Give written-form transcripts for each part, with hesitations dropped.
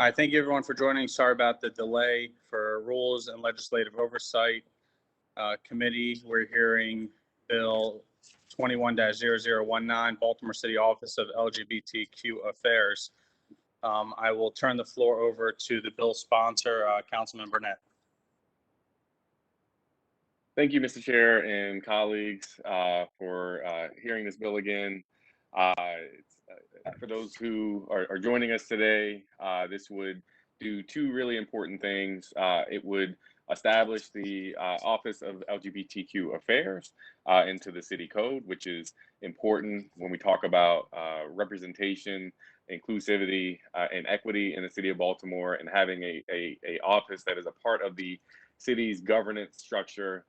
I thank you everyone for joining. Sorry about the delay for Rules and Legislative Oversight Committee. We're hearing Bill 21-0019, Baltimore City Office of LGBTQ Affairs. I will turn the floor over to the bill sponsor, Councilman Burnett. Thank you, Mr. Chair and colleagues, for hearing this bill again. For those who are joining us today, this would do two really important things. It would establish the Office of LGBTQ Affairs into the city code, which is important when we talk about representation, inclusivity, and equity in the city of Baltimore, and having a office that is a part of the city's governance structure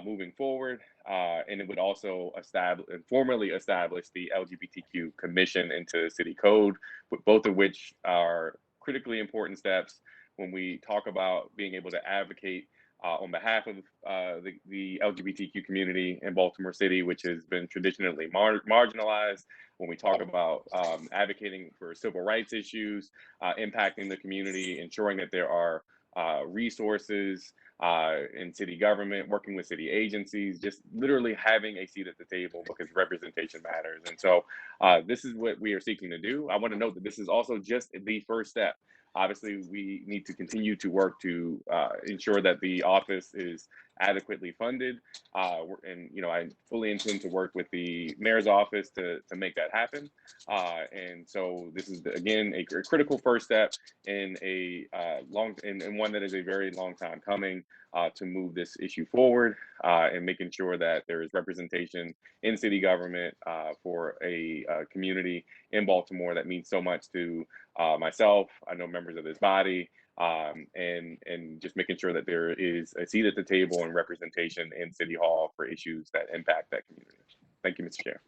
moving forward. And it would also formally establish the LGBTQ Commission into city code, both of which are critically important steps when we talk about being able to advocate on behalf of the LGBTQ community in Baltimore City, which has been traditionally marginalized. When we talk about advocating for civil rights issues, impacting the community, ensuring that there are resources in city government, working with city agencies, just literally having a seat at the table, because representation matters. And so this is what we are seeking to do. I want to note that this is also just the first step. Obviously, we need to continue to work to ensure that the office is adequately funded. And, I fully intend to work with the mayor's office to make that happen. And so this is, again, a critical first step in one that is a very long time coming to move this issue forward and making sure that there is representation in city government for a community in Baltimore that means so much to myself, I know members of this body, and just making sure that there is a seat at the table and representation in City Hall for issues that impact that community. Thank you, Mr. Chair.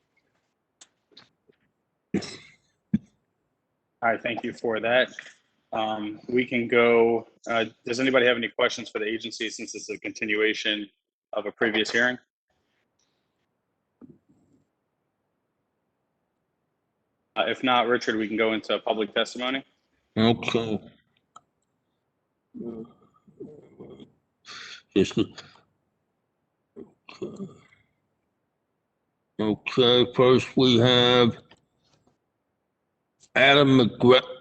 All right, thank you for that. We can go, does anybody have any questions for the agency since it's a continuation of a previous hearing? If not, Richard, we can go into public testimony. Okay. Okay, first we have Adam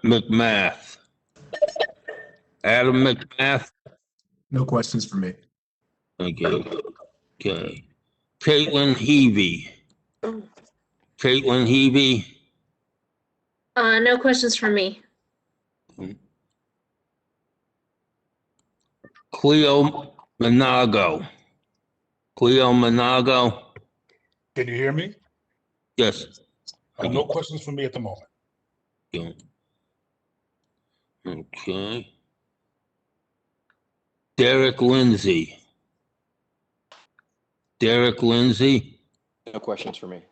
McMath. Adam McMath. No questions for me. Thank you. Okay. Caitlin Heavey. Caitlin Heavey. No questions for me. Cleo Monago. Cleo Monago. Can you hear me? Yes. No questions for me at the moment. Yeah. Okay. Derek Lindsay. Derek Lindsay. No questions for me.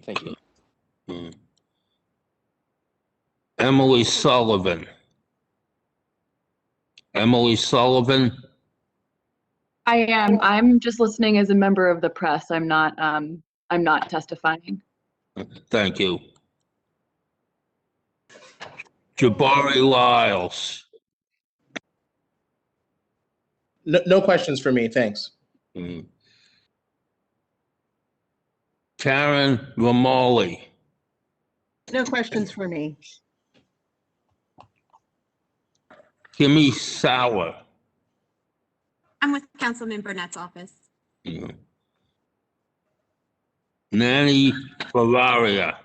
Thank you. Emily Sullivan. Emily Sullivan. I am. I'm just listening as a member of the press. I'm not testifying. Thank you. Jabari Lyles. No questions for me, thanks. Karen Romali. No questions for me. Kimmy Sauer. I'm with Councilman Burnett's office. Nanny Falaria.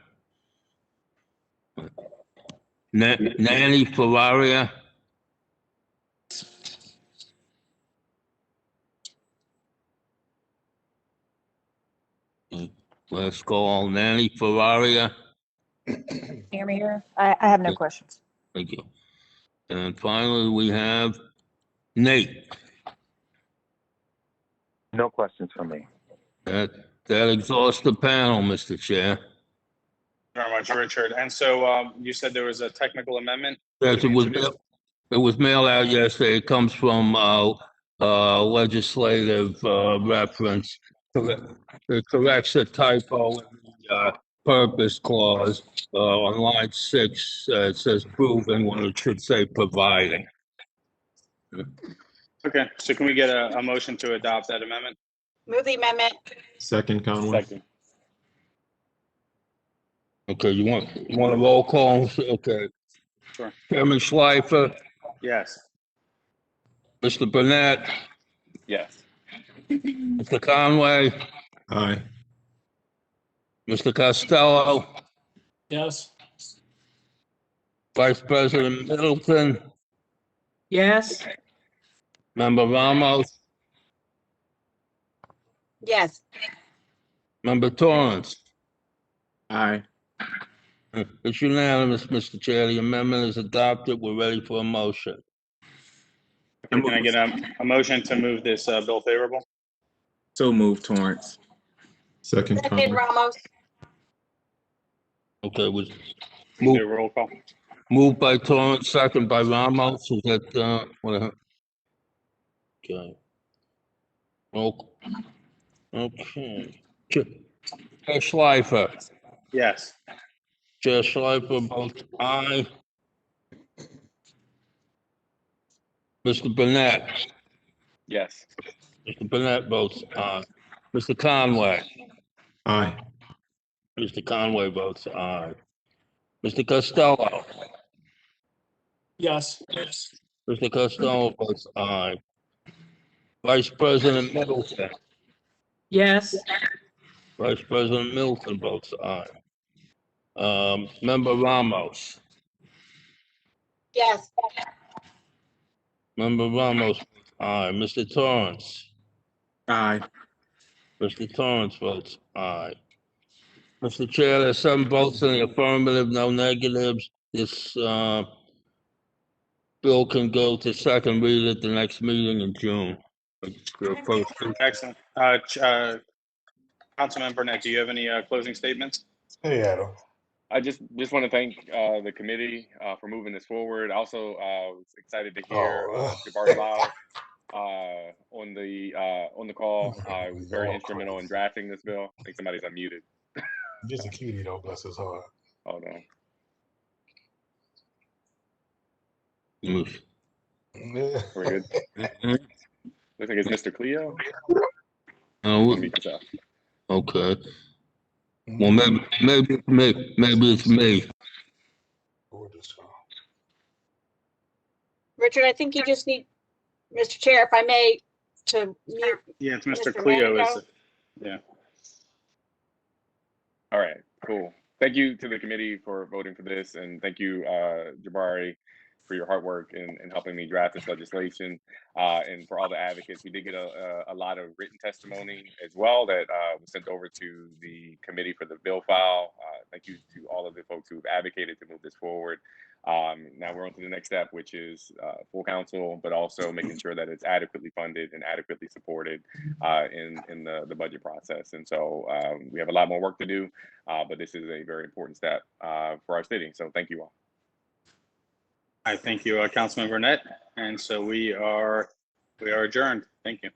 Nanny Falaria. Let's call Nanny Falaria. Here. I have no questions. Thank you. And finally, we have Nate. No questions for me. That exhausts the panel, Mr. Chair. Very much, Richard. And so you said there was a technical amendment? Yes, it was mailed out yesterday. It comes from legislative reference. It corrects a typo in the purpose clause, on line 6, it says proven when it should say providing. Okay, so can we get a motion to adopt that amendment? Move the amendment. Second, Conway. Second. Okay, you want a roll call? Okay. Sure. Chairman Schleifer, Yes. Mr. Burnett, Yes. Mr. Conway, Aye. Mr. Costello, Yes. Vice President Middleton, Yes. Member Ramos, Yes. Member Torrance. Aye. It's unanimous, Mr. Chair. The amendment is adopted. We're ready for a motion. Okay, can I get a motion to move this bill favorable? So moved, Torrance. Second, Second, Conway. Ramos. Okay, was Do a roll call. moved by Torrance, second by Ramos. Is that, what? Okay. Okay. Chair Schleifer. Yes. Chair Schleifer votes aye. Mr. Burnett. Yes. Mr. Burnett votes aye. Mr. Conway. Aye. Mr. Conway votes aye. Mr. Costello. Yes. Mr. Costello votes aye. Vice President Middleton. Yes. Vice President Middleton votes aye. Member Ramos. Yes. Member Ramos votes aye. Mr. Torrance. Aye. Mr. Torrance votes aye. Mr. Chair, there's 7 votes in the affirmative, no negatives. This bill can go to second read at the next meeting in June. Excellent. Councilman Burnett, do you have any closing statements? Hey, Adam. I just want to thank the committee for moving this forward. Also, was excited to hear Jabari Lyle on the call. Was very instrumental in drafting this bill. I think somebody's unmuted. Just a cutie, though, bless his heart. Hold on. We're good. Looks like it's Mr. Cleo. Unmute yourself. Okay. Well, maybe it's me. Richard, I think you just need, Mr. Chair, if I may, to mute. Yeah, it's Mr. Mr. Cleo. Manico. Yeah. All right, cool. Thank you to the committee for voting for this, and thank you, Jabari, for your hard work in helping me draft this legislation, and for all the advocates. We did get a lot of written testimony as well that was sent over to the committee for the bill file. Thank you to all of the folks who have advocated to move this forward. Now we're on to the next step, which is full council, but also making sure that it's adequately funded and adequately supported in the budget process. And so we have a lot more work to do, but this is a very important step for our city. So thank you all. I thank you, Councilman Burnett. And so we are adjourned. Thank you.